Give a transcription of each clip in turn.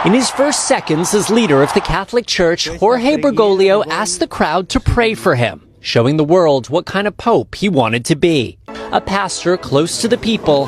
In his first seconds as leader of the Catholic Church, Jorge Bergoglio asked the crowd to pray for him, showing the world what kind of pope he wanted to be. A pastor close to the people,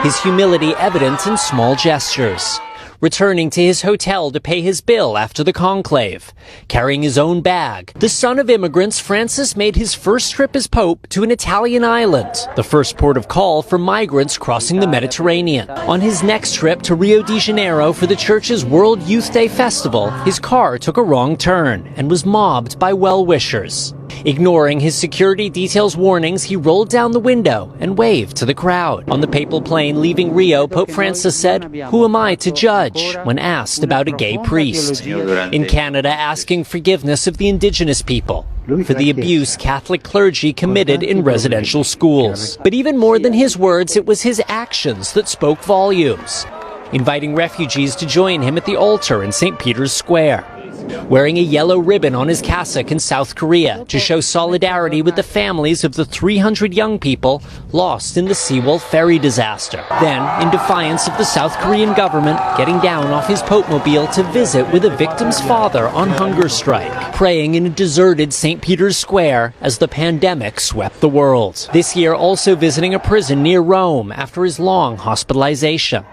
his humility evident in small gestures. Returning to his hotel to pay his bill after the conclave. Carrying his own bag, the son of immigrants, Francis made his first trip as Pope to an Italian island, the first port of call for migrants crossing the Mediterranean. On his next trip to Rio de Janeiro for the church's World Youth Day festival, his car took a wrong turn and was mobbed by well-wishers. Ignoring his security detail's warnings, he rolled down the window and waved to the crowd. On the papal plane leaving Rio, Pope Francis said, "Who am I to judge?" when asked about a gay priest. In Canada, asking forgiveness of the Indigenous people for the abuse Catholic clergy committed in residential schools. But even more than his words, it was his actions that spoke volumes. Inviting refugees to join him at the altar in St. Peter's Square. Wearing a yellow ribbon on his cassock in South Korea to show solidarity with the families of the 300 young people lost in the Sewol ferry disaster. Then, in defiance of the South Korean government, getting down off his Pope-mobile to visit with a victim's father on hunger strike. Praying in a deserted St. Peter's Square as the pandemic swept the world. This year also visiting a prison near Rome after his long hospitalization.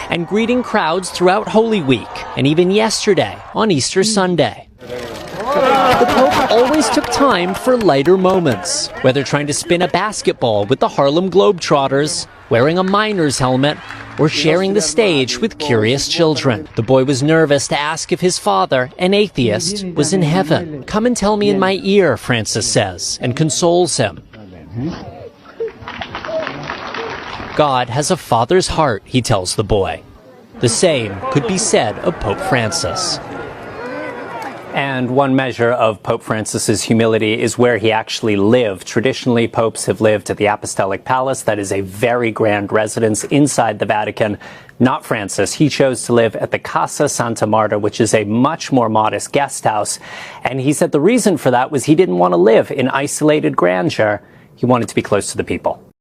And greeting crowds throughout Holy Week, and even yesterday on Easter Sunday. The Pope always took time for lighter moments, whether trying to spin a basketball with the Harlem Globetrotters, wearing a miner's helmet, or sharing the stage with curious children. The boy was nervous to ask if his father, an atheist, was in heaven. "Come and tell me in my ear," Francis says, and consoles him. God has a father's heart, he tells the boy. The same could be said of Pope Francis. And one measure of Pope Francis's humility is where he actually lived. Traditionally, popes have lived at the Apostolic Palace. That is a very grand residence inside the Vatican. Not Francis. He chose to live at the Casa Santa Marta, which is a much more modest guest house. And he said the reason for that was he didn't want to live in isolated grandeur. He wanted to be close to the people.